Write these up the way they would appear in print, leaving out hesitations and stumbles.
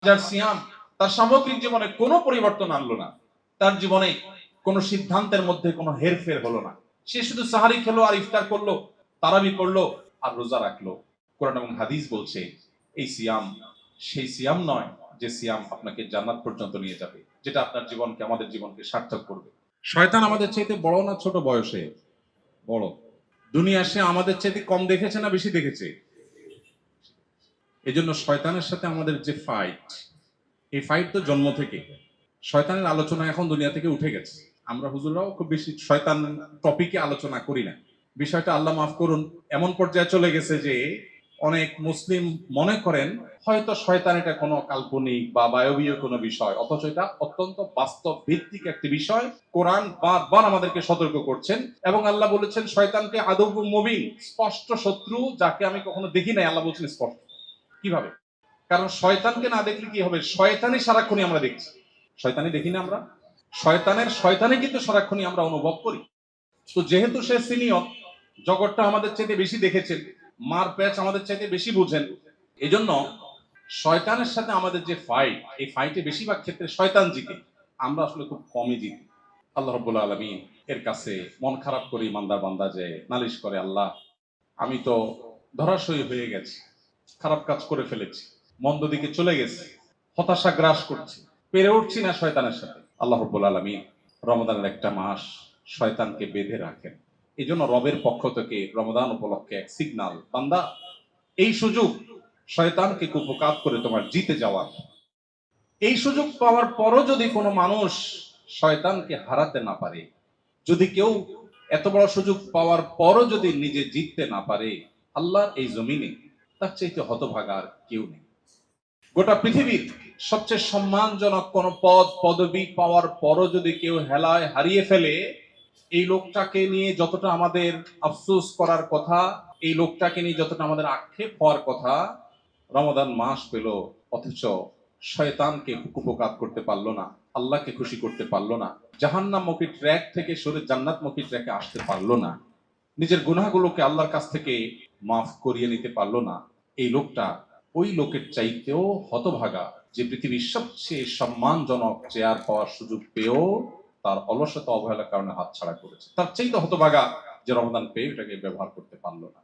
যার সিয়াম তার সামগ্রিক জীবনে কোনো পরিবর্তন আনলো না, তার জীবনে কোনো সিদ্ধান্তের মধ্যে কোনো হেরফের হলো না। সে শুধু সাহারি খেলো আর ইফতার করলো, তারাবি পড়লো আর রোজা রাখলো। কোরআন এবং হাদিস বলছে এই সিয়াম সেই সিয়াম নয় যে সিয়াম আপনাকে জান্নাত পর্যন্ত নিয়ে যাবে, যেটা আপনার জীবনকে, আমাদের জীবনকে সার্থক করবে। শয়তান আমাদের চাইতে বড় না ছোট বয়সে? বড়। দুনিয়া সে আমাদের চাইতে কম দেখেছে না বেশি দেখেছে? এজন্য শয়তানের সাথে আমাদের যে ফাইট, এই ফাইট তো জন্ম থেকে। শয়তানের আলোচনা এখন দুনিয়া থেকে উঠে গেছে। আমরা হুজুররাও খুব বেশি শয়তান টপিকে আলোচনা করি না। বিষয়টা আল্লাহ মাফ করুন এমন পর্যায়ে চলে গেছে যে অনেক মুসলিম মনে করেন হয়তো শয়তান এটা কোনো কাল্পনিক বা বায়বীয় কোনো বিষয়, অথচ এটা অত্যন্ত বাস্তব ভিত্তিক একটি বিষয়। কোরআন বারবার আমাদেরকে সতর্ক করছেন এবং আল্লাহ বলেছেন শয়তানকে আদৌবু মুবিন, স্পষ্ট শত্রু, যাকে আমি কখনো দেখি নাই। আল্লাহ বলছেন স্পষ্ট। কিভাবে? কারণ শয়তানকে না দেখলে কি হবে? শয়তানই সারাক্ষণই আমরা দেখছি। শয়তানি দেখি না আমরা? শয়তানে কিন্তু সারাক্ষণই আমরা অনুভব করি। তো যেহেতু সে সিনিয়র, জগৎটা আমাদের চাইতে বেশি দেখেছেন, মার প্যাচ আমাদের চাইতে বেশি বুঝেন, এজন্য শয়তানের সাথে আমাদের যে ফাইট, এই ফাইটে বেশিরভাগ ক্ষেত্রে শয়তান জিতে, আমরা আসলে খুব কমই জিতি। আল্লাহ রাব্বুল আলামিন এর কাছে মন খারাপ করে ইমানদার বান্দা যে নালিশ করে, আল্লাহ আমি তো ধরাশয়ী হয়ে গেছি, খারাপ কাজ করে ফেলেছি, মন্দ দিকে চলে গেছি, হতাশা গ্রাস করছি, পেরে উঠছি না শয়তানের সাথে। আল্লাহ রাব্বুল আলামিন রমজানের একটা মাস শয়তানকে বেঁধে রাখেন। এই জন্য রবের পক্ষ থেকে রমজান উপলক্ষে এক সিগনাল, বান্দা এই সুযোগ শয়তানকে কুপকাত করে তোমার জিতে যাওয়ার। এই সুযোগ পাওয়ার পরও যদি কোনো মানুষ শয়তানকে হারাতে না পারে, যদি কেউ এত বড় সুযোগ পাওয়ার পরও যদি নিজে জিততে না পারে, আল্লাহর এই জমিনে তার চাইতে হতভাগা আর কেউ নেই। গোটা পৃথিবীর সবচেয়ে সম্মানজনক কোন পদ পদবি পাওয়ার পরও যদি কেউ হেলায় হারিয়ে ফেলে, এই লোকটাকে নিয়ে যতটা আমাদের আফসোস করার কথা, এই লোকটাকে নিয়ে যতটা আমাদের আক্ষেপ হওয়ার কথা, রমাদান মাস পেল অথচ শয়তানকে কুপকাত করতে পারলো না, আল্লাহকে খুশি করতে পারলো না, জাহান্নামমুখী ট্র্যাক থেকে সরে জান্নাতমুখী ট্র্যাকে আসতে পারলো না, নিজের গুনাহগুলোকে আল্লাহর কাছ থেকে মাফ করিয়ে নিতে পারলো না, এই লোকটা ওই লোকের চাইতেও হতভাগা যে পৃথিবীর সবচেয়ে সম্মানজনক চেয়ার পাওয়ার সুযোগ পেয়েও তার অলসতা অবহেলার কারণে হাতছাড়া করেছে। তার চাইতে হতভাগা যে রমাদান পেয়ে এটাকে ব্যবহার করতে পারলো না।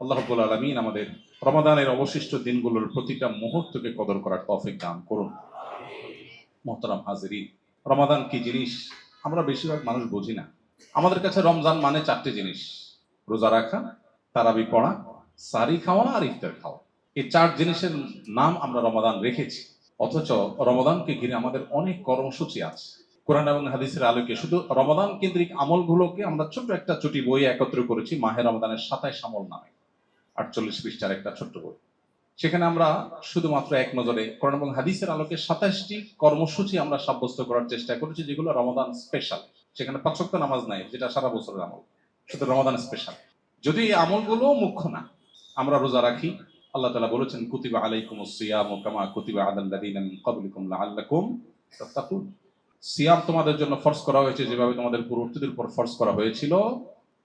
আল্লাহ রাব্বুল আলামিন আমাদের রমাদানের অবশিষ্ট দিনগুলোর প্রতিটা মুহূর্তকে কদর করার তৌফিক দান করুন। মুহতারাম হাজিরিন, রমাদান কি জিনিস আমরা বেশিরভাগ মানুষ বুঝি না। আমাদের কাছে রমজান মানে চারটি জিনিস: রোজা রাখা, তারাবি পড়া, সারি খাওয়া আর ইফতার খাওয়া। এই চার জিনিসের নাম আমরা রমাদান রেখেছি, অথচ রমাদানকে ঘিরে আমাদের অনেক কর্মসূচি আছে। কোরআন এবং হাদিসের আলোকে শুধু রমাদান কেন্দ্রিক আমলগুলোকে আমরা ছোট্ট একটা চুটি বই একত্র করেছি, মাহে রমাদানের 27 আমল নামে, 48 পৃষ্ঠার একটা ছোট্ট বই। সেখানে আমরা শুধুমাত্র এক নজরে কোরআন এবং হাদিসের আলোকে 27টি কর্মসূচি আমরা সাব্যস্ত করার চেষ্টা করেছি, যেগুলো রমাদান স্পেশাল। সেখানে 5 ওয়াক্ত নামাজ নাই, যেটা সারা বছরের আমল, শুধু রমাদান স্পেশাল। যদি এই আমলগুলো মুখ্য না, আমরা রোজা রাখি, আল্লাহ তাআলা বলেছেন কুতিবা আলাইকুমুস সিয়ামু কামা কুতিবা আলাল লাযিনা মিন ক্বাবলিকুম লাআল্লাকুম তাত্তাকুন। সিয়াম তোমাদের জন্য ফরজ করা হয়েছে যেভাবে তোমাদের পূর্ববর্তীদের উপর ফরজ করা হয়েছিল,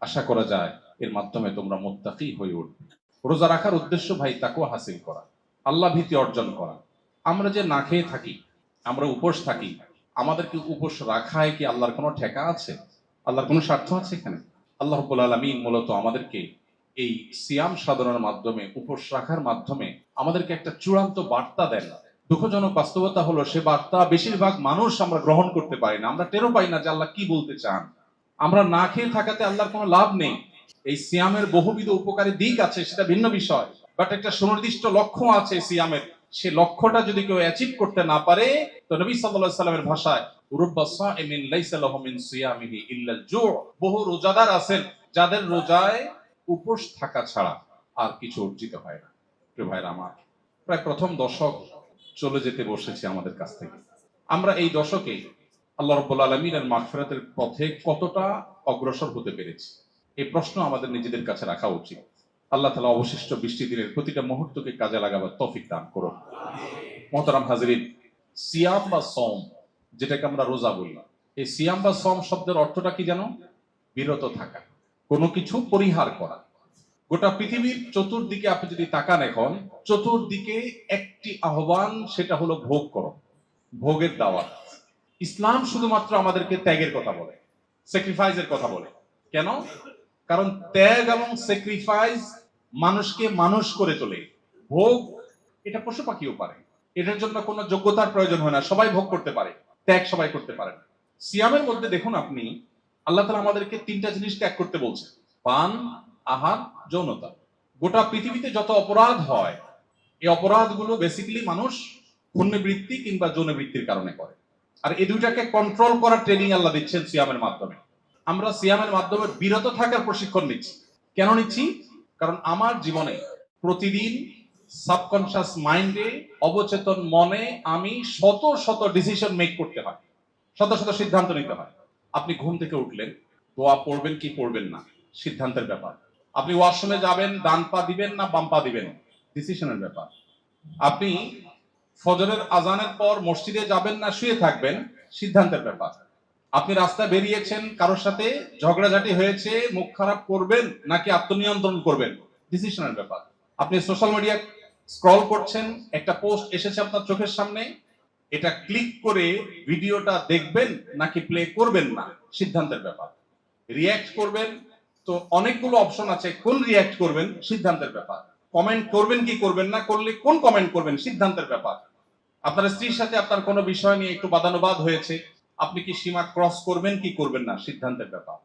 আশা করা যায় এর মাধ্যমে তোমরা মুত্তাকি হয়ে উঠবে। রোজা রাখার উদ্দেশ্য ভাই তাকওয়া হাসিল করা, আল্লাহ ভীতি অর্জন করা। আমরা যে না খেয়ে থাকি, আমরা উপোস থাকি, আমাদেরকে উপোস রাখায় কি আল্লাহর কোনো ঠেকা আছে? আল্লাহর কোনো স্বার্থ আছে এখানে? আল্লাহ রাব্বুল আলামিন মূলত আমাদেরকে এই সিয়াম সাধনার মাধ্যমে, উপোস রাখার মাধ্যমে আমাদেরকে একটা চূড়ান্ত বার্তা দেন। দুঃখজনক বাস্তবতা হলো সে বার্তা বেশিরভাগ মানুষ আমরা গ্রহণ করতে পারি না, আমরা টেরও পাই না যে আল্লাহ কি বলতে চান। আমরা না খেয়ে থাকাতে আল্লাহর কোনো লাভ নেই। এই সিয়ামের বহুবিধ উপকারী দিক আছে, সেটা ভিন্ন বিষয়, বাট একটা সুনির্দিষ্ট লক্ষ্য আছে সিয়ামের। সে লক্ষ্যটা যদি কেউ অ্যাচিভ করতে না পারে, তো নবী সাল্লাল্লাহু আলাইহি সাল্লামের ভাষায় রুব্বা সাইমিন লাইসা লাহু মিন সিয়ামিহি ইল্লাল জু', বহু রোজাদার আছেন যাদের রোজায় উপোস থাকা ছাড়া আর কিছু অর্জিত হয় না। প্রিয় ভাইরা আমার, প্রায় প্রথম দশক চলে যেতে বসেছে আমাদের কাছ থেকে। আমরা এই দশকে আল্লাহ রাব্বুল আলামিনের মাগফিরাতের পথে কতটা অগ্রসর হতে পেরেছি, এই প্রশ্ন আমাদের নিজেদের কাছে রাখা উচিত। আল্লাহ তাআলা অবশিষ্ট 20টি দিনের প্রতিটা মুহূর্তকে কাজে লাগাবার তৌফিক দান করুন। মুহতারাম হাজিরিন, সিয়াম বা সওম, যেটাকে আমরা রোজা বলি, এই সিয়াম বা সওম শব্দের অর্থটা কি জানো? বিরত থাকা, কোনো কিছু পরিহার করা। গোটা পৃথিবীর চতুর্দিকে আপনি যদি তাকান, এখন চতুর্দিকে একটি আহ্বান, সেটা হলো ভোগ করো, ভোগের দাওয়াত। ইসলাম শুধুমাত্র আমাদেরকে ত্যাগের কথা বলে, স্যাক্রিফাইসের কথা বলে। কেন? কারণ ত্যাগ এবং স্যাক্রিফাইস মানুষকে মানুষ করে তোলে। ভোগ এটা পশু পাখিও পারে, এটার জন্য কোনো যোগ্যতার প্রয়োজন হয় না, সবাই ভোগ করতে পারে, ত্যাগ সবাই করতে পারে না। সিয়ামের মধ্যে দেখুন আপনি, আল্লাহ তাআলা আমাদেরকে তিনটা জিনিস ত্যাগ করতে বলছে: পান, আহার, যৌনতা। গোটা পৃথিবীতে যত অপরাধ হয়, এই অপরাধগুলো বেসিক্যালি মানুষ পুণ্যবৃত্তি কিংবা যৌনবৃত্তির কারণে করে। আর এই দুইটাকে কন্ট্রোল করার ট্রেনিং আল্লাহ দিচ্ছেন সিয়ামের মাধ্যমে। আমরা সিয়ামের মাধ্যমে বিরত থাকার প্রশিক্ষণ নিচ্ছি। কেন নিচ্ছি? কারণ আমার জীবনে প্রতিদিন সাবকনশিয়াস মাইন্ডে, অবচেতন মনে আমি শত শত ডিসিশন মেক করতে হয়, শত শত সিদ্ধান্ত নিতে হয়। আপনি ঘুম থেকে উঠলেন, দোয়া পড়বেন কি পড়বেন না, সিদ্ধান্তের ব্যাপার। আপনি ওয়াশরুমে যাবেন, ডান পা দিবেন না বাম পা দিবেন, ডিসিশনের ব্যাপার। আপনি ফজরের আজানের পর মসজিদে যাবেন না শুয়ে থাকবেন, সিদ্ধান্তের ব্যাপার। আপনি রাস্তায় বেরিয়েছেন, কারোর সাথে ঝগড়াঝাটি হয়েছে, মুখ খারাপ করবেন নাকি আত্মনিয়ন্ত্রণ করবেন, ডিসিশনের ব্যাপার। আপনি সোশ্যাল মিডিয়া স্ক্রল করছেন, একটা পোস্ট এসেছে আপনার চোখের সামনে, এটা ক্লিক করে ভিডিওটা দেখবেন নাকি প্লে করবেন না, সিদ্ধান্তের ব্যাপার। রিয়্যাক্ট করবেন, তো অনেকগুলো অপশন আছে, কোন রিয়্যাক্ট করবেন, সিদ্ধান্তের ব্যাপার। কমেন্ট করবেন কি করবেন না, করলে কোন কমেন্ট করবেন, সিদ্ধান্তের ব্যাপার। আপনার স্ত্রীর সাথে আপনার কোনো বিষয় নিয়ে একটু বাদানুবাদ হয়েছে, আপনি কি সীমা ক্রস করবেন কি করবেন না, সিদ্ধান্তের ব্যাপার।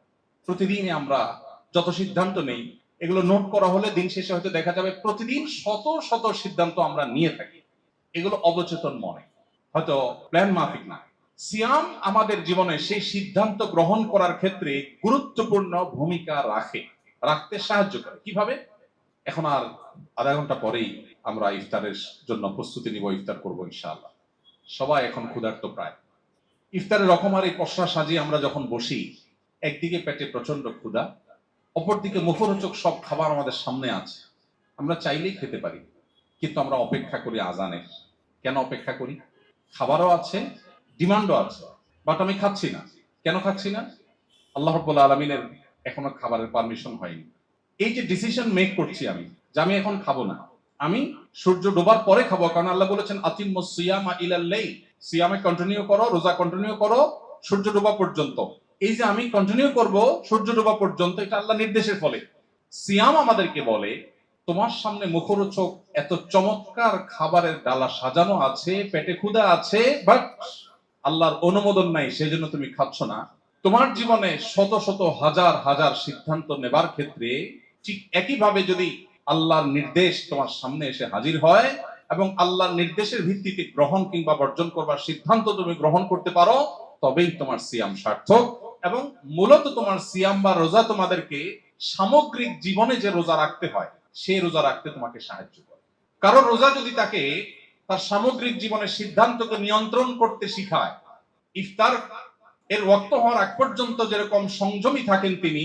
প্রতিদিন আমরা যত সিদ্ধান্ত নেই, এগুলো নোট করা হলে দিন শেষে হয়তো দেখা যাবে প্রতিদিন শত শত সিদ্ধান্ত আমরা নিয়ে থাকি। এগুলো অবচেতন মনে, হয়তো প্ল্যান মাফিক না। সিয়াম আমাদের জীবনে সেই সিদ্ধান্ত গ্রহণ করার ক্ষেত্রে গুরুত্বপূর্ণ ভূমিকা রাখতে সাহায্য করে। কিভাবে? এখন আর আধা ঘন্টা পরেই আমরা ইফতারের জন্য প্রস্তুতি নিব, ইফতার করবো ইনশাআল্লাহ। সবাই এখন ক্ষুধার্ত প্রায়। ইফতারের রকমারি পসরা সাজিয়ে আমরা যখন বসি, একদিকে পেটে প্রচন্ড ক্ষুধা, অপরদিকে মুখরোচক সব খাবার আমাদের সামনে আছে, আমরা চাইলেই খেতে পারি, কিন্তু আমরা অপেক্ষা করি আজানের। কেন অপেক্ষা করি? খাবারও আছে, ডিমান্ডও আছে, বাট আমি খাচ্ছি না। কেন খাচ্ছি না? আল্লাহ রাব্বুল আলামিনের এখনো খাবারের পারমিশন হয়নি। এই যে ডিসিশন মেক করছি আমি, যে আমি এখন খাবো না, আমি সূর্য ডোবার পরে খাবো, কারণ আল্লাহ বলেছেন আতিম্মুস সিয়ামা ইলাল লাইল, সিয়ামে কন্টিনিউ করো, রোজা কন্টিনিউ করো সূর্য ডোবা পর্যন্ত। এই যে আমি কন্টিনিউ করব সূর্য ডোবা পর্যন্ত, এটা আল্লাহ নির্দেশের ফলে। সিয়াম আমাদেরকে বলে, তোমার সামনে মুখরোচক এত চমৎকার খাবারের ডালা সাজানো আছে, পেটে ক্ষুধা আছে, বাট আল্লাহর অনুমোদন নাই, সেজন্য তুমি খাচ্ছ না। তোমার জীবনে শত শত হাজার হাজার সিদ্ধান্ত নেবার ক্ষেত্রে ঠিক একইভাবে যদি আল্লাহর নির্দেশ তোমার সামনে এসে হাজির হয় এবং আল্লাহর নির্দেশের ভিত্তিতে গ্রহণ কিংবা বর্জন করবার সিদ্ধান্ত তুমি গ্রহণ করতে পারো, তবেই তোমার সিয়াম সার্থক। এবং মূলত তোমার সিয়াম বা রোজা তোমাদেরকে সামগ্রিক জীবনে যে রোজা রাখতে হয়, সেই রোজা রাখতে তোমাকে সাহায্য করে। কারণ রোজা যদি তাকে তার সামগ্রিক জীবনের সিদ্ধান্তকে নিয়ন্ত্রণ করতে শিখায়, ইফতার এর ওয়াক্ত হওয়ার আগ পর্যন্ত যেরকম সংযমী থাকেন তিনি,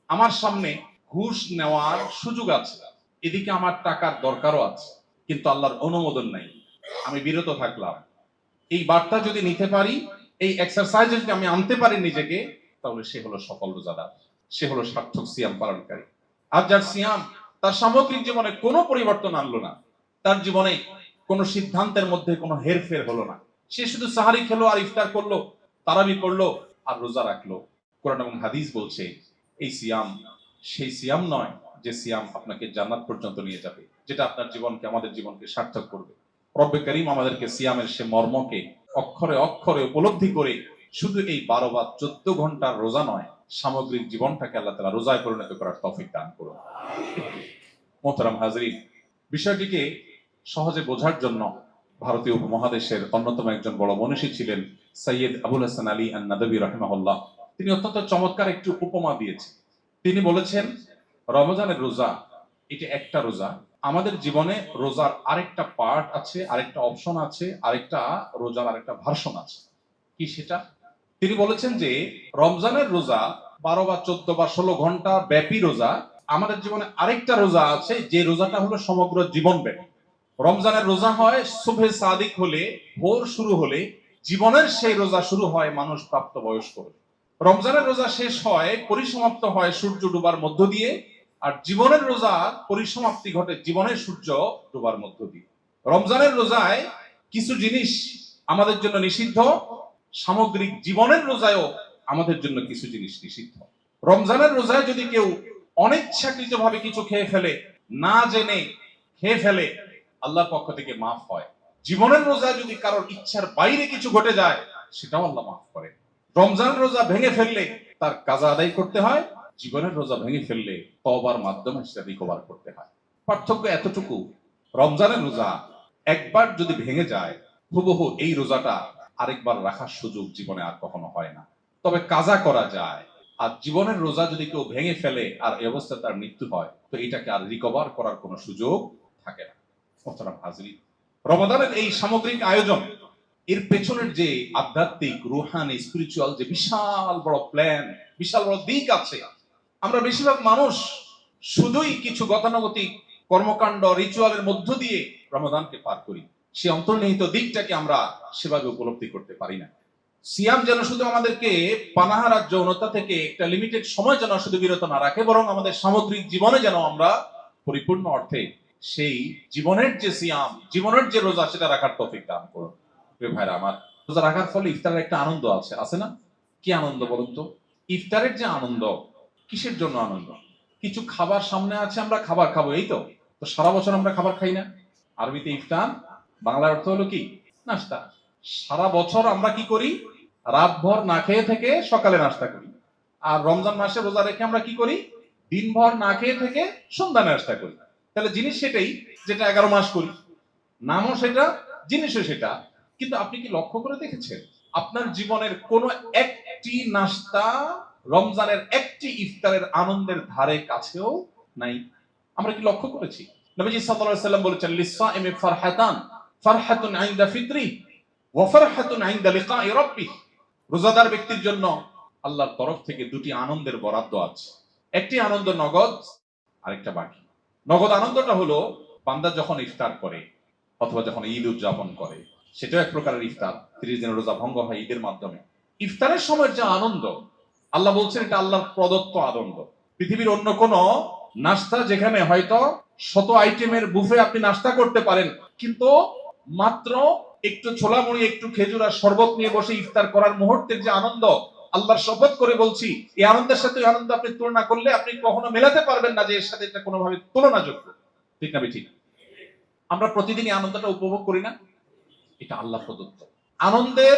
আমার সামনে ঘুষ নেওয়ার সুযোগ আছে, এদিকে আমার টাকার দরকারও আছে, কিন্তু আল্লাহর অনুমোদন নাই, আমি বিরত থাকলাম। এই বার্তা যদি নিতে পারি, এই এক্সারসাইজে যদি আমি আনতে পারি নিজেকে, তাহলে সে হলো সফল রোজাদার, সে হলো সার্থক সিয়াম পালনকারী। আর যার সিয়াম তার সামগ্রিক জীবনে কোনো পরিবর্তন আনলো না, তার জীবনে কোনো সিদ্ধান্তের মধ্যে কোনো হেরফের হলো না, সে শুধু সাহারি খেলো আর ইফতার করলো, তারাবি পড়লো আর রোজা রাখলো, কোরআন এবং হাদিস বলছে এই সিয়াম সেই সিয়াম নয় যে সিয়াম আপনাকে জান্নাত পর্যন্ত নিয়ে যাবে, যেটা আপনার জীবনকে, আমাদের জীবনকে সার্থক করবে। রব্বে করিম আমাদেরকে সিয়ামের সে মর্মকে অক্ষরে অক্ষরে উপলব্ধি করে শুধু এই 12 বা 14 ঘন্টার রোজা নয়, সামগ্রিক জীবনটাকে আল্লাহ তাআলা রোজায় পরিণত করার তৌফিক দান করুন। মোহতারাম হাজরিন, বিষয়টিকে সহজে বোঝার জন্য ভারতীয় উপমহাদেশের অন্যতম একজন বড় মনীষী ছিলেন সৈয়দ আবুল হাসান আলী আন-নাদবী রাহিমাহুল্লাহ। তিনি অত্যন্ত চমৎকার একটি উপমা দিয়েছেন। তিনি বলেছেন, রমজানের রোজা এটা একটা রোজা, আমাদের জীবনে রোজার আরেকটা পার্ট আছে, আরেকটা অপশন আছে, আরেকটা রোজার আরেকটা ভার্সন আছে। কি সেটা? তিনি বলেছেন যে রমজানের রোজা 12 বা 14 বা 16 ঘন্টা ব্যাপী রোজা, আমাদের জীবনে আরেকটা রোজা আছে, যে রোজাটা হলো সমগ্র জীবন ব্যাপী। রমজানের রোজা হয় সুবহে সাদিক হলে, ভোর শুরু হলে, জীবনের সেই রোজা শুরু হয় মানুষ প্রাপ্তবয়স্ক হলে। রমজানের রোজা শেষ হয়, পরিসমাপ্ত হয় সূর্য ডুবার মধ্য দিয়ে, আর জীবনের রোজার পরিসমাপ্তি ঘটে জীবনের সূর্য ডোবার মধ্য দিয়ে। রমজানের রোজায় কিছু জিনিস আমাদের জন্য নিষিদ্ধ, সামগ্রিক জীবনের রোজায়ও আমাদের জন্য কিছু জিনিস নিষিদ্ধ। রমজানের রোজায় যদি কেউ অনিচ্ছাকৃতভাবে কিছু খেয়ে ফেলে, না জেনে খেয়ে ফেলে, আল্লাহর পক্ষ থেকে মাফ হয়। জীবনের রোজায় যদি কারোর ইচ্ছার বাইরে কিছু ঘটে যায়, সেটাও আল্লাহ মাফ করে। রমজানের রোজা ভেঙে ফেললে তার কাজা আদায় করতে হয়, জীবনের রোজা ভেঙে ফেললে তওবার মাধ্যমে সেটা রিকভার করতে হয়। পার্থক্য এতটুকু, রমজানের রোজা একবার যদি ভেঙে যায়, হুবহু এই রোজাটা আরেকবার রাখার সুযোগ জীবনে আর কখনো হয় না। তবে কাজা করা যায়। আর জীবনের রোজা যদি কেউ ভেঙে ফেলে আর এই অবস্থায় তার মৃত্যু হয়, তো এটাকে আর রিকভার করার কোনো সুযোগ থাকে না। মোহতারাম হাজরিন, রমাদানের এই সামগ্রিক আয়োজন, এর পেছনের যে আধ্যাত্মিক, রুহানি, স্পিরিচুয়াল যে বিশাল বড় প্ল্যান, বিশাল বড় দিক আছে, আমরা বেশিরভাগ মানুষ শুধুই কিছু গতানুগতিক কর্মকাণ্ড, রিচুয়ালের মধ্য দিয়ে রমাদানকে পার করি। সে অন্তর্নিহিত দিকটাকে আমরা সেভাবে উপলব্ধি করতে পারি না। সিয়াম যেন শুধু আমাদেরকে পানাহার আর যৌনতা থেকে একটা লিমিটেড সময় যেন শুধু বিরত না রাখে, বরং আমাদের সামগ্রিক জীবনে যেন আমরা পরিপূর্ণ অর্থে সেই জীবনের যে সিয়াম, জীবনের যে রোজা, সেটা রাখার তৌফিক দান করুন। প্রিয় ভাইরা আমার, রোজা রাখার ফলে ইফতারের একটা আনন্দ আছে না? কি আনন্দ বলুন তো? ইফতারের যে আনন্দ, কিসের জন্য আনন্দ? কিছু খাবার সামনে আছে, আমরা খাবার খাবো, এই তো। তো সারা বছর আমরা খাবার খাই না? আরবিতে ইফতার, বাংলার অর্থ হলো কি? নাস্তা। সারা বছর আমরা কি করি? রাতভর না খেয়ে থেকে সকালে নাস্তা করি। আর রমজান মাসে রোজা রেখে আমরা কি করি? দিনভর না খেয়ে থেকে সন্ধ্যা নাস্তা করি। তাহলে জিনিস সেটাই, যেটা 11 মাস করি। নামও সেটা, জিনিসও সেটা। কিন্তু আপনি কি লক্ষ্য করে দেখেছেন আপনার জীবনের কোন একটি নাস্তা রমজানের একটি ইফতারের আনন্দের ধারে কাছেও নাই? আমরা কি লক্ষ্য করেছি? নবীজি সাল্লাল্লাহু আলাইহি ওয়াসাল্লাম বলেছেন, লিসাইমি ফারহাতান, ফারহাতুন ইনদা ফিতরি ওয়া ফারহাতুন ইনদা লিকাই রাব্বিহ। রোজাদার ব্যক্তির জন্য আল্লাহর তরফ থেকে দুটি আনন্দের বরাদ্দ আছে। একটি আনন্দ নগদ, আরেকটা বাকি। নগদ আনন্দটা হলো বান্দা যখন ইফতার করে অথবা যখন ঈদ উদযাপন করে, সেটাও এক প্রকারের ইফতার। 30 দিনের রোজা ভঙ্গ হয় ঈদের মাধ্যমে। ইফতারের সময়ের যে আনন্দ, আল্লাহ বলছেন এটা আল্লাহর প্রদত্ত আনন্দ। পৃথিবীর অন্য কোন নাস্তা, যেখানে হয়তো 100 আইটেমের বুফে আপনি নাস্তা করতে পারেন, কিন্তু মাত্র একটু ছোলা মুড়ি, একটু খেজুর আর শরবত নিয়ে বসে ইফতার করার মুহূর্তের যে আনন্দ, আল্লাহর শপথ করে বলছি, এই আনন্দের সাথে ওই আনন্দ আপনি তুলনা করলে আপনি কখনো মেলাতে পারবেন না যে এর সাথে এটা কোনোভাবে তুলনাযোগ্য। ঠিক না ঠিক? আমরা প্রতিদিনই আনন্দটা উপভোগ করি না? এটা আল্লাহ প্রদত্ত আনন্দের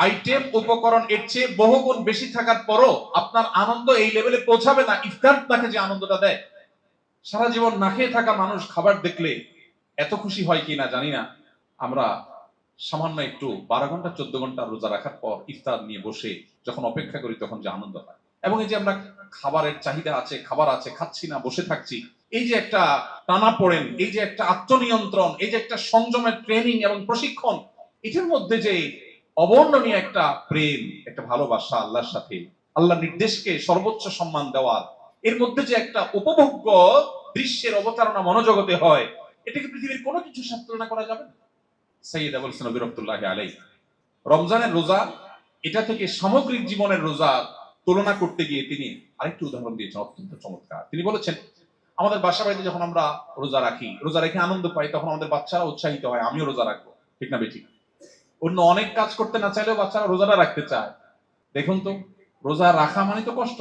আইটেম, উপকরণ এর চেয়ে বহুগুণ বেশি থাকার পরও আপনার আনন্দ এই লেভেলে পৌঁছাবে না ইফতার তাকে যে আনন্দটা দেয়। সারা জীবন না খেয়ে থাকা মানুষ খাবার দেখলে এত খুশি হয় কিনা জানি না। আমরা সামান্য একটু 12 ঘন্টা 14 ঘন্টা রোজা রাখার পর ইফতার নিয়ে বসে যখন অপেক্ষা করি, তখন যে আনন্দ হয়, এবং এই যে আমরা খাবারের চাহিদা আছে, খাবার আছে, খাচ্ছি না, বসে থাকছি, এই যে একটা টানাপোড়েন, এই যে একটা আত্মনিয়ন্ত্রণ, এই যে একটা সংযমের ট্রেনিং এবং প্রশিক্ষণ, এটার মধ্যে যে অবর্ণনীয় একটা প্রেম, একটা ভালোবাসা আল্লাহর সাথে, আল্লাহ নির্দেশকে সর্বোচ্চ সম্মান দেওয়ার, এর মধ্যে যে একটা উপভোগ্য দৃশ্যের অবতারণা মনোজগতে হয়, এটাকে পৃথিবীর কোনো কিছুর সাথে তুলনা করা যাবে না। সাইয়্যিদ আবুল হাসান নবী রাহমাতুল্লাহি আলাইহি রমজানের রোজা, এটা থেকে সামগ্রিক জীবনের রোজা তুলনা করতে গিয়ে তিনি আরেকটি উদাহরণ দিয়েছেন, অত্যন্ত চমৎকার। তিনি বলেছেন, আমাদের বাসা বাড়িতে যখন আমরা রোজা রাখি, রোজা রেখে আনন্দ পাই, তখন আমাদের বাচ্চারা উৎসাহিত হয়, আমিও রোজা রাখবো। ঠিক না বেঠিক? অন্য অনেক কাজ করতে না চাইলেও বাচ্চারা রোজাটা রাখতে চায়। দেখুন তো, রোজা রাখা মানে তো কষ্ট,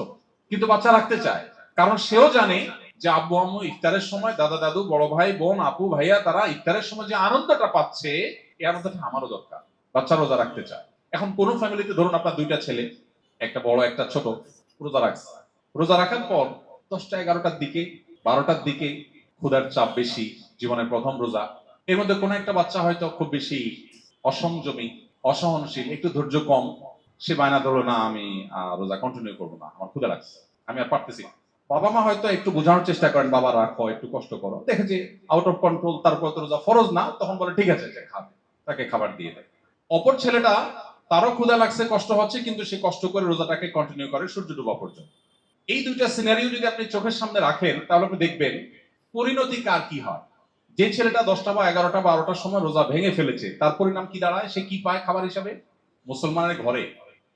কিন্তু বাচ্চা রাখতে চায়, কারণ সেও জানে যে আব্বু আম্মু ইফতারের সময়, দাদা দাদু, বড় ভাই বোন, আপু ভাইয়া, তারা ইফতারের সময় যে আনন্দটা পাচ্ছে, এই আনন্দটা আমারও দরকার। বাচ্চা রোজা রাখতে চায়। এখন কোন ফ্যামিলিতে ধরুন আপনার 2টা ছেলে, একটা বড় একটা ছোট, রোজা রাখছে। রোজা রাখার পর 10টা 11টার দিকে, 12টার দিকে ক্ষুধার চাপ বেশি, জীবনের প্রথম রোজা। এর মধ্যে কোনো একটা বাচ্চা হয়তো খুব বেশি অসংযমী, অসহনশীল, একটু ধৈর্য কম, সে বায়না ধরলো, না আমি রোজা কন্টিনিউ করবো না, আমার ক্ষুধা লাগছে, আমি আর পারতেছি না। বাবা মা হয়তো একটু বোঝানোর চেষ্টা করেন, বাবা রাখো, একটু কষ্ট করো, দেখে যে আউট অফ কন্ট্রোল, তারপর তো রোজা ফরজ না, তখন বলে ঠিক আছে, সে খাবে, তাকে খাবার দিয়ে দেয়। অপর ছেলেটা, তারও ক্ষুধা লাগছে, কষ্ট হচ্ছে, কিন্তু সে কষ্ট করে রোজাটাকে কন্টিনিউ করে সূর্য ডোবা পর্যন্ত। এই দুইটা সিনারিও যদি আপনি চোখের সামনে রাখেন, তাহলে আপনি দেখবেন পরিণতি কার কি হয়। যে ছেলেটা 10টা বা 11টা বা 12টার সময় রোজা ভেঙে ফেলেছে, তার পরিণাম কি দাঁড়ায়? সে কি পায় খাবার হিসাবে? মুসলমানের ঘরে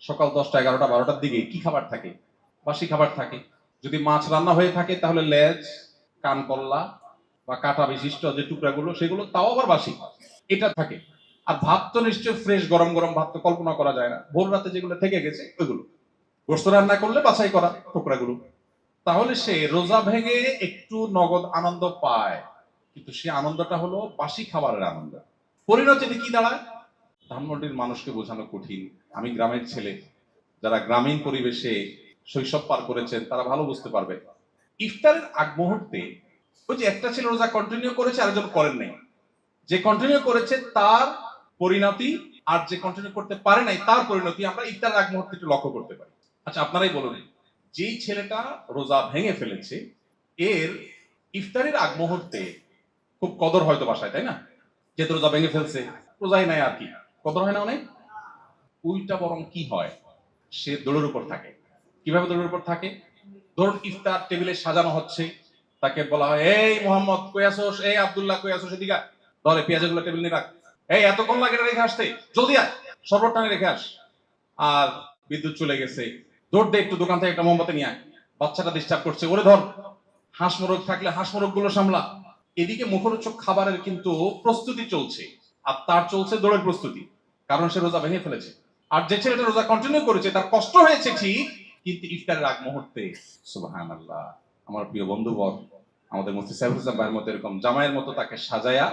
সকাল 10টা 11টা 12টার দিকে কি খাবার থাকে? বাসি খাবার থাকে। যদি মাছ রান্না হয়ে থাকে তাহলে লেজ, কানকল্লা বা কাটা বিশিষ্ট যে টুকরাগুলো সেগুলো তাও আবার বাসি, এটা থাকে। আর ভাত তো নিশ্চয়ই ফ্রেশ, গরম গরম ভাত তো কল্পনা করা যায় না, ভোর রাতে যেগুলো থেকে গেছে ওইগুলো। গোস্ত রান্না করলে বাছাই করা টুকরাগুলো। তাহলে সে রোজা ভেঙে একটু নগদ আনন্দ পায়, কিন্তু সে আনন্দটা হলো বাসি খাবারের আনন্দ। পরিণতিতে কি দাঁড়ায়? ধানমন্ডির মানুষকে বোঝানো কঠিন। আমি গ্রামের ছেলে, যারা গ্রামীণ পরিবেশে শৈশব পার করেছেন তারা ভালো বুঝতে পারবে। ইফতারের আগ মুহূর্তে ওই যে একটা ছেলে রোজা কন্টিনিউ করেছে, আরেকজন করেন নাই। যে কন্টিনিউ করেছে তার পরিণতি, আর যে কন্টিনিউ করতে পারে নাই তার পরিণতি আমরা ইফতারের আগ মুহূর্তে একটু লক্ষ্য করতে পারি। আচ্ছা, আপনারাই বলুন, যেই ছেলেটা রোজা ভেঙে ফেলেছে এর ইফতারের আগ মুহূর্তে খুব কদর হয়তো বাসায়, তাই না? যেহেতু রোজা ভেঙে ফেলছে, রোজাই নাই আর কি, কদর হয় না অনেক। উল্টা বরং কি হয়, সে দৌড়ের উপর থাকে। কিভাবে দৌড়ের উপর থাকে? ধরুন ইফতার টেবিলে সাজানো হচ্ছে, তাকে বলা হয়, এই মোহাম্মদ কই আসোস, এই আব্দুল্লাহ কই আসোস, এদিকে ধরে পেঁয়াজগুলো টেবিল নিয়ে রাখ, এই এতক্ষণ লাগে এটা রেখে আসতে, জলদি আয়, শরবত টানে রেখে আস। আর বিদ্যুৎ চলে গেছে, দৌড় দে একটু দোকান থেকে একটা মোমবাতি নিয়ে আয়, বাচ্চাটা ডিস্টার্ব করছে, ওরে ধর, হাঁস মোরগ থাকলে হাঁস মোরগ গুলো সামলা। এদিকে মুখরোচক খাবারের কিন্তু প্রস্তুতি চলছে, আর তার চলছে দৌড়ের প্রস্তুতি, কারণ সে রোজা ভেঙে ফেলেছে। আর যে ছেলেটা রোজা কন্টিনিউ করেছে তার কষ্ট হয়েছে ঠিক, কিন্তু ইফতারের আগ মুহূর্তে সুবহানাল্লাহ, আমার প্রিয় বন্ধুবর, আমাদের মুফতি সাইফুল ইসলাম ভাইয়ের মতো এরকম জামাইয়ের মতো তাকে সাজায়া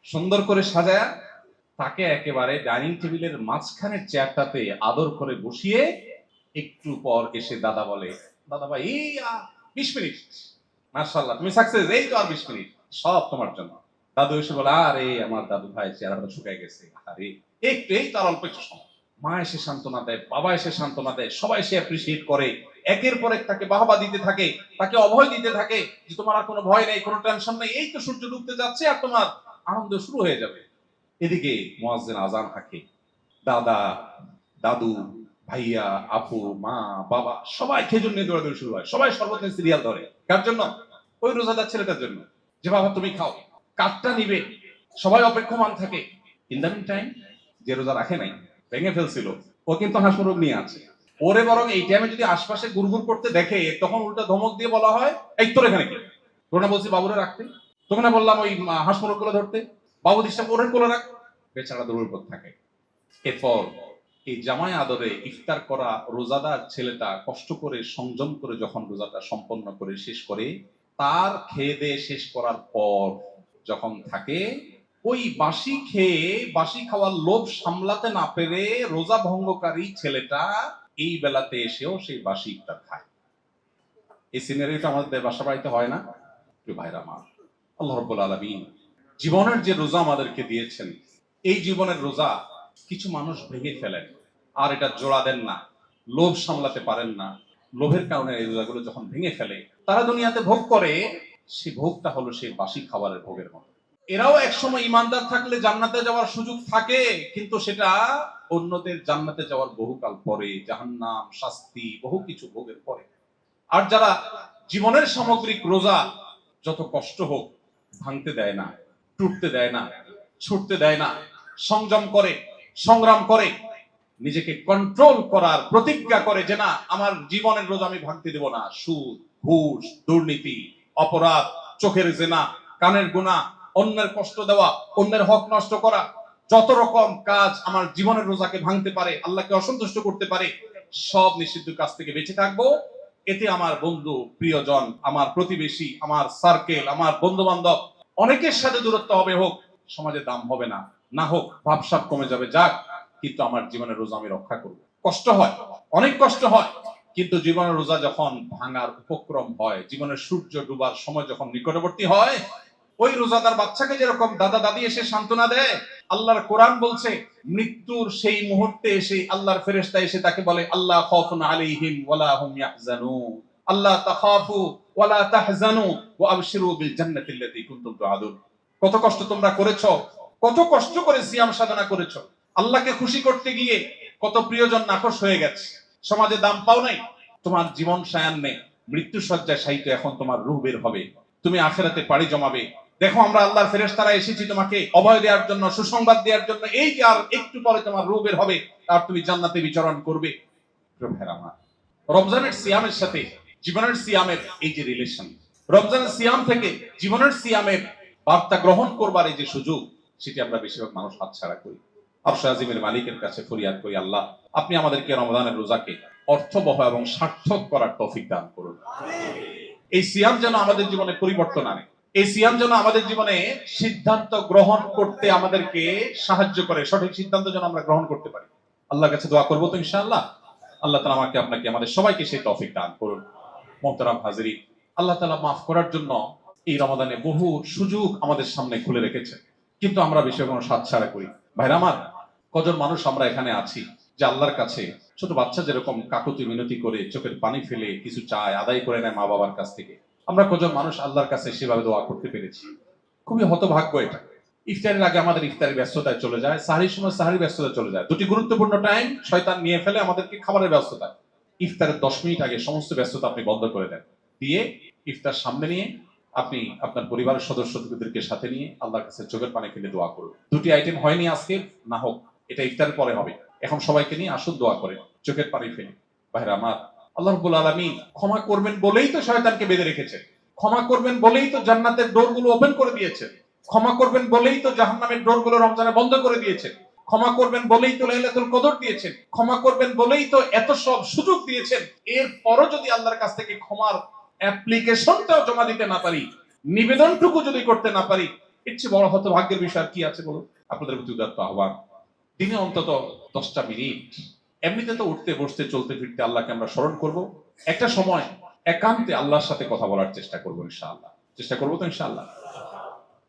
সুন্দর করে সাজায়া তাকে একেবারে ডাইনিং টেবিলের মাঝখানের চেয়ারটাতে আদর করে বসিয়ে একটু পর এসে দাদা বলে, দাদা ভাই এই 20 মিনিট, মাশাআল্লাহ তুমি সাকসেস, এই তো আর 20 মিনিট, সব তোমার জন্য। দাদু এসে বলে, আরে আমার দাদু ভাই চেহারাটা শুকায় গেছে, আরে একটু, এই তার অল্প একটু সময়। মা এসে সান্ত্বনা দেয়, বাবা এসে সান্ত্বনা দেয়, সবাই সে অ্যাপ্রিসিয়েট করে, একের পর এক তাকে বাহবা দিতে থাকে, তাকে অভয় দিতে থাকে যে তোমার আর কোনো ভয় নেই, কোনো টেনশন নেই, এই তো সূর্য ডুবতে যাচ্ছে আর তোমার আনন্দ শুরু হয়ে যাবে। এদিকে মুয়াজ্জিন আজান হাঁকে, দাদা, দাদু, ভাইয়া, আপু, মা, বাবা সবাই খেজুর নিয়ে দৌড়াদৌড়ি শুরু হয়, সবাই শরবত নিয়ে সিরিয়াল ধরে। কার জন্য? ওই রোজাদার ছেলেটার জন্য, যে বাবা তুমি খাও, কাঠটা নিবে, সবাই অপেক্ষমান থাকে। ইন দ্য মিন টাইম যে রোজা রাখে নাই, ভেঙে ফেলছিল, ও কিন্তু হাঁস মুরগ নিয়ে আছে। ওরে বরং এই টাইমে যদি আশপাশে গুড়গুড় করতে দেখে তখন উল্টা ধমক দিয়ে বলা হয়, এই তোর এখানে কে? তোর না বলছি বাবুরে রাখতে, তোকে না বললাম ওই হাঁস মুরগ গুলো ধরতে, বাবু ডিস্টার্ব ওরে কোলে রাখ। বেচারা দৌড়ের উপর থাকে। এরপর এই জামাই আদরে ইফতার করা রোজাদার ছেলেটা কষ্ট করে সংযম করে যখন রোজাটা সম্পন্ন করে শেষ করে, তার খেয়ে দিয়ে শেষ করার পর যখন থাকে, ওই বাসি খেয়ে বাসি খাওয়ার লোভ সামলাতে না পেরে রোজা ভঙ্গকারী ছেলেটা এই বেলাতে এসেও সেই বাসি ইফতার খায়। এই সিনারিটা আমাদের বাসা বাড়িতে হয় না? প্রিয় ভাইরা আমার, আল্লাহ রাব্বুল আলামিন জীবনের যে রোজা আমাদেরকে দিয়েছেন, এই জীবনের রোজা কিছু মানুষ ভেঙে ফেলেন আর এটা জোড়া দেন না, লোভ সামলাতে পারেন না। লোভের কারণে এই রোজাগুলো যখন ভেঙে ফেলে, তারা দুনিয়াতে ভোগ করে, সেই ভোগটা হলো সেই বাসি খাবারের ভোগের মতো। এরাও একসময় ইমানদার থাকলে জান্নাতে যাওয়ার সুযোগ থাকে, কিন্তু সেটা অন্যদের জান্নাতে যাওয়ার বহুকাল পরে, জাহান্নাম, শাস্তি, বহু কিছু ভোগের পরে। আর যারা জীবনের সামগ্রিক রোজা যত কষ্ট হোক ভাঙতে দেয় না, টুটতে দেয় না, ছুটতে দেয় না, সংযম করে, সংগ্রাম করে, নিজেকে কন্ট্রোল করার প্রতিজ্ঞা করে যে না, আমার জীবনের রোজা আমি ভাঙতে দেব না। সুদ, ঘুষ, দুর্নীতি, অপরাধ, চোখের জেনা, কানের গুনাহ, অন্যের কষ্ট দেওয়া, অন্যের হক নষ্ট করা, যত রকম কাজ আমার জীবনের রোজাকে ভাঙতে পারে, আল্লাহকে অসন্তুষ্ট করতে পারে, সব নিষিদ্ধ কাজ থেকে বেঁচে থাকবো। এতে আমার বন্ধু, প্রিয়জন, আমার প্রতিবেশী, আমার সার্কেল, আমার বন্ধু বান্ধব অনেকের সাথে দূরত্ব হবে, হোক সমাজে দাম হবে না, না হোক ভাবসাব কমে যাবে, যাক, কিন্তু আমার জীবনের রোজা আমি রক্ষা করব। কষ্ট হয়, অনেক কষ্ট হয়, কিন্তু জীবনের রোজা যখন ভাঙার উপক্রম হয়, জীবনের সূর্য ডুবার সময় যখন নিকটবর্তী হয়, ওই রোজাদার বাচ্চাকে যেরকম দাদা দাদি এসে সান্ত্বনা দেয়, আল্লাহর কোরআন বলছে মৃত্যুর সেই মুহূর্তে এসে আল্লাহর ফেরেশতা এসে তাকে বলে, আল্লাহ খাউফুন আলাইহিম ওয়ালা হুম ইয়াহজানুন, আল্লাহ তাখাফু ওয়ালা তাহজানু ওয়া আবশিরু বিল জান্নাতি আল্লাতী কুনতুম তুআদুন। কত কষ্ট তোমরা করেছো, কত কষ্ট করে সিয়াম সাধনা করেছো, আল্লাহকে খুশি করতে গিয়ে কত প্রিয়জন নাখোশ হয়ে গেছে, সমাজে দাম পাও নাই, তোমার জীবন সায়ান্নে মৃত্যু শয্যায় শায়িত, এখন তোমার রূহ বের হবে, তুমি আখিরাতে পাড়ি জমাবে। দেখো আমরা আল্লাহর ফেরেশতারা এসেছি তোমাকে অভয় দেওয়ার জন্য, সুসংবাদ দেওয়ার জন্য, এই যে আর একটু পরে তোমার রূহ বের হবে আর তুমি জান্নাতে বিচরণ করবে। প্রিয় ভাইরা আমার, রমজানের সিয়ামের সাথে জীবনের সিয়ামের এই যে রিলেশন, রমজানের সিয়াম থেকে জীবনের সিয়ামের বার্তা গ্রহণ করবার এই যে সুযোগ, সেটি আমরা বেশিরভাগ মানুষ হাতছাড়া করি। আরশে আজিমের মালিকের কাছে ফরিয়াদ করি, আল্লাহ আপনি আমাদেরকে রমজানের রোজাকে অর্থবহ এবং সার্থক করার তৌফিক দান করুন। এই সিয়াম যেন আমাদের জীবনে পরিবর্তন আনে, এই সিয়াম যেন আমাদের জীবনে সিদ্ধান্ত গ্রহণ করতে আমাদেরকে সাহায্য করে, সঠিক সিদ্ধান্ত যেন আমরা গ্রহণ করতে পারি। আল্লাহর কাছে দোয়া করবো তো ইনশাআল্লাহ। আল্লাহ তাআলা আমাকে আপনাকে আমাদের সবাইকে সেই তৌফিক দান করুন। মোহতারাম হাজিরিন, আল্লাহ তাআলা মাফ করার জন্য এই রমাদানে বহু সুযোগ আমাদের সামনে খুলে রেখেছে, কিন্তু আমরা বেশিরভাগ মানুষ হাতছাড়া করি। ভাইরা আমার, কজন মানুষ আমরা এখানে আছি যে আল্লাহর কাছে ছোট বাচ্চা যেরকম কাকুতি মিনতি করে চোখের পানি ফেলে কিছু চায়, আদায় করে নেয় মা বাবার কাছ থেকে, আমরা কজন মানুষ আল্লাহর কাছে সেভাবে দোয়া করতে পেরেছি? খুবই হতভাগ্য এটা। ইফতারের আগে আমাদের ইফতারের ব্যস্ততায় চলে যায়, সাহরির সময় সাহরির ব্যস্ততায় চলে যায়। দুটি গুরুত্বপূর্ণ টাইম শয়তান নিয়ে ফেলে আমাদেরকে খাবারের ব্যস্ততা। ইফতারের 10 মিনিট আগে সমস্ত ব্যস্ততা আপনি বন্ধ করে দেন, দিয়ে ইফতার সামনে নিয়ে আপনি আপনার পরিবারের সদস্যদেরকে সাথে নিয়ে আল্লাহর কাছে চোখের পানি ফেলে দোয়া করুন। দুটি আইটেম হয়নি আজকে, না হোক, এটা ইফতারের পরে হবে। এখন সবাইকে নিয়ে আসুন দোয়া করে চোখের পানি ফেলে। ভাইরা আমার, আল্লাহ রাব্বুল আলামিন ক্ষমা করবেন বলেই তো শয়তানকে বেঁধে রেখেছে, ক্ষমা করবেন বলেই তো জান্নাতের ডোরগুলো ওপেন করে দিয়েছে, ক্ষমা করবেন বলেই তো জাহান্নামের ডোরগুলো রমজানে বন্ধ করে দিয়েছে, ক্ষমা করবেন বলেই তো লাইলাতুল কদর দিয়েছেন, ক্ষমা করবেন বলেই তো এত সব সুযোগ দিয়েছেন। এরপরও যদি আল্লাহর কাছ থেকে ক্ষমার অ্যাপ্লিকেশনটাও জমা দিতে না পারি, নিবেদনটুকু যদি করতে না পারি, এর চেয়ে বড় হতভাগ্যের বিষয় আর কি আছে বলুন? আপনাদের প্রতি উদাত্ত আহ্বান, দিনে অন্তত 10টা মিনিট এমনিতে তো উঠতে বসতে চলতে ফিরতে আল্লাহকে আমরা স্মরণ করব, একটা সময় একান্তে আল্লাহর সাথে কথা বলার চেষ্টা করবো ইনশাআল্লাহ। চেষ্টা করবো তো ইনশাআল্লাহ।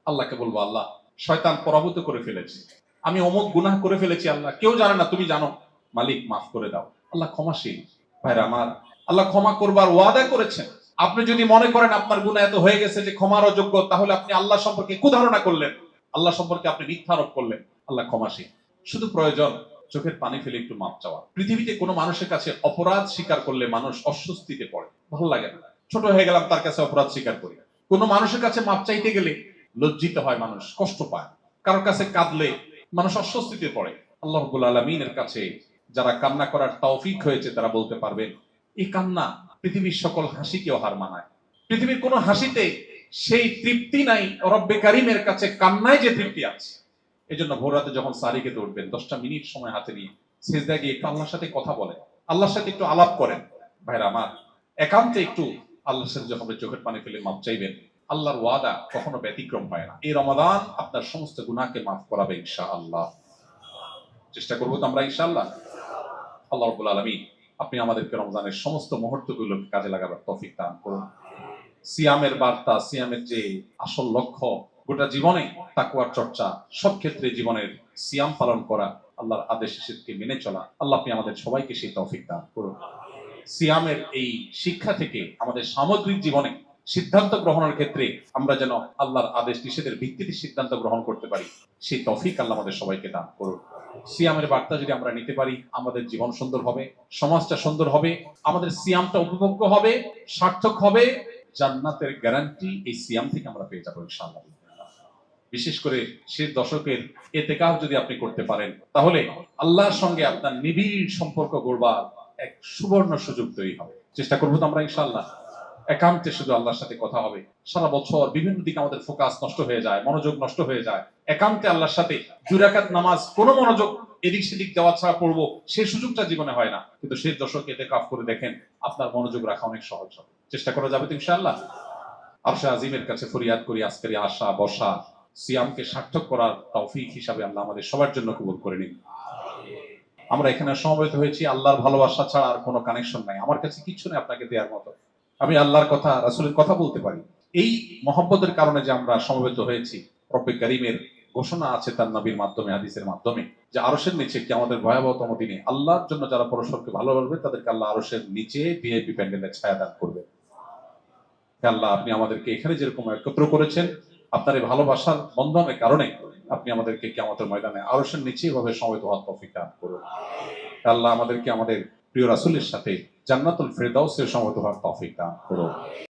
আল্লাহকে বলবো, আল্লাহ শয়তান পরাভূত করে ফেলেছে, আমি অমুক গুনাহ করে ফেলেছি, আল্লাহ কেউ জানে না, তুমি জানো, মালিক মাফ করে দাও। আল্লাহ ক্ষমাশীল। ভাইরা আমার, আল্লাহ ক্ষমা করবার ওয়াদা করেছেন। আপনি যদি মনে করেন আপনার গুনাহ এত হয়ে গেছে যে ক্ষমার অযোগ্য, তাহলে আপনি আল্লাহ সম্পর্কে কুধারণা করলেন, আল্লাহ সম্পর্কে আপনি মিথ্যা আরোপ করলেন। আল্লাহ ক্ষমাশীল। শুধু প্রয়োজন চোখের পানি ফেলে একটু মাপ চাওয়া। পৃথিবীতে কোনো মানুষের কাছে অপরাধ স্বীকার করলে মানুষ অস্বস্তিতে পড়ে, ভালো লাগে না। ছোট হয়ে গেলাম, তার কাছে অপরাধ স্বীকার করি। কোনো মানুষের কাছে মাপ চাইতে গেলে লজ্জিত হয়, মানুষ কষ্ট পায়। কারোর কাছে কাঁদলে মানুষ অস্বস্তিতে পড়ে। আল্লাহ রাব্বুল আলামিনের কাছে যারা কান্না করার তৌফিক হয়েছে তারা বলতে পারবেন, এই কান্না পৃথিবীর সকল হাসিকেও হার মানায়। পৃথিবীর কোনো হাসিতে সেই তৃপ্তি নাই রব্বে কারিমের কাছে কান্নায় যে তৃপ্তি আছে। এই জন্য ভোর রাতে যখন সারি খেতে উঠবেন, 10টা মিনিট সময় হাতে নিয়ে সিজদায় গিয়ে একটু আল্লাহর সাথে কথা বলেন, আল্লাহর সাথে একটু আলাপ করেন। ভাইরা আমার, একান্তে একটু আল্লাহর সাথে যখন চোখের পানি ফেলে মাপ চাইবেন, আল্লাহর ওয়াদা কখনো ব্যতিক্রম হয় না। এই রমাদান আপনার সমস্ত গুনাহকে মাফ করাবে ইনশাআল্লাহ। চেষ্টা করবো তো আমরা ইনশাআল্লাহ। আল্লাহ রাব্বুল আলামিন আপনি আমাদেরকে রমজানের সমস্ত মুহূর্তগুলোকে কাজে লাগাবার তৌফিক দান করুন। সিয়ামের বার্তা, সিয়ামের যে আসল লক্ষ্য, গোটা জীবনে তাকওয়ার চর্চা, সব ক্ষেত্রে জীবনের সিয়াম পালন করা, আল্লাহর আদেশ নিষেধকে মেনে চলা, আল্লাহ আপনি আমাদের সবাইকে সেই তৌফিক দান করুন। সিয়ামের এই শিক্ষা থেকে আমাদের সামগ্রিক জীবনে সিদ্ধান্ত গ্রহণের ক্ষেত্রে আমরা যেন আল্লাহর আদেশ নিষেধের ভিত্তিতে সিদ্ধান্ত গ্রহণ করতে পারি, সেই তৌফিক আল্লাহ আমাদের সবাইকে দান করুন। সিয়ামের বার্তা যদি আমরা নিতে পারি, আমাদের জীবন সুন্দর হবে, সমাজটা সুন্দর হবে, আমাদের সিয়ামটা উপভোগ্য হবে, সার্থক হবে। জান্নাতের গ্যারান্টি এই সিয়াম থেকে আমরা পেয়ে যাবো ইনশাআল্লাহ। বিশেষ করে শেষ দশকের ইতিকাফ যদি আপনি করতে পারেন, তাহলে আল্লাহর সঙ্গে আপনার নিবিড় সম্পর্ক গড়বার এক সুবর্ণ সুযোগ তৈরি হবে। চেষ্টা করবো তো আমরা ইনশাআল্লাহ। একান্তে শুধু আল্লাহর সাথে কথা হবে। সারা বছর বিভিন্ন দিকে আমাদের ফোকাস নষ্ট হয়ে যায়, মনোযোগ নষ্ট হয়ে যায়। একান্তে আল্লাহর সাথে 2 রাকাত নামাজ কোনো মনোযোগ এদিক সেদিক দেওয়া ছাড়া পড়বো, সেই সুযোগটা জীবনে হয় না। কিন্তু শেষ দশকে ইতিকাফ করে দেখেন, আপনার মনোযোগ রাখা অনেক সহজ হবে। চেষ্টা করা যাবে তো ইনশাআল্লাহ। আরশে আজিমের কাছে ফরিয়াদ করি, আজকের এই আশা বসা সিয়ামকে সার্থক করার তৌফিক হিসাবে আল্লাহ আমাদের সবার জন্য কবুল করে নিন। আমরা এখানে সমবেত হয়েছি আল্লাহর ভালোবাসা ছাড়া আর কোনো কানেকশন নাই। আমার কাছে কিছু নেই আপনাকে দেওয়ার মতো। আমি আল্লাহর কথা, রাসূলের কথা বলতে পারি। এই মহব্বতের কারণে যে আমরা সমবেত হয়েছি, রব্বে কারীমের ঘোষণা আছে তার নবীর মাধ্যমে, হাদিসের মাধ্যমে, যে আরশের নিচে কি আমাদের ভয়াবহতম দিনে আল্লাহর জন্য যারা পরস্পরকে ভালোবাসবে তাদেরকে আল্লাহ আরশের নিচে ভিআইপি প্যান্ডেলের ছায়া দান করবে। আল্লাহ আপনি আমাদেরকে এখানে যেরকম একত্র করেছেন, আপনার এই ভালোবাসার বন্ধনের কারণে আপনি আমাদেরকে কিয়ামতের ময়দানে আরশের নিচে এভাবে সমবেত হওয়ার তৌফিক দান করুন। আল্লাহ আমাদেরকে আমাদের প্রিয় রাসূলের সাথে জান্নাতুল ফেরদাউসে সমবেত হওয়ার তৌফিক দান করুন।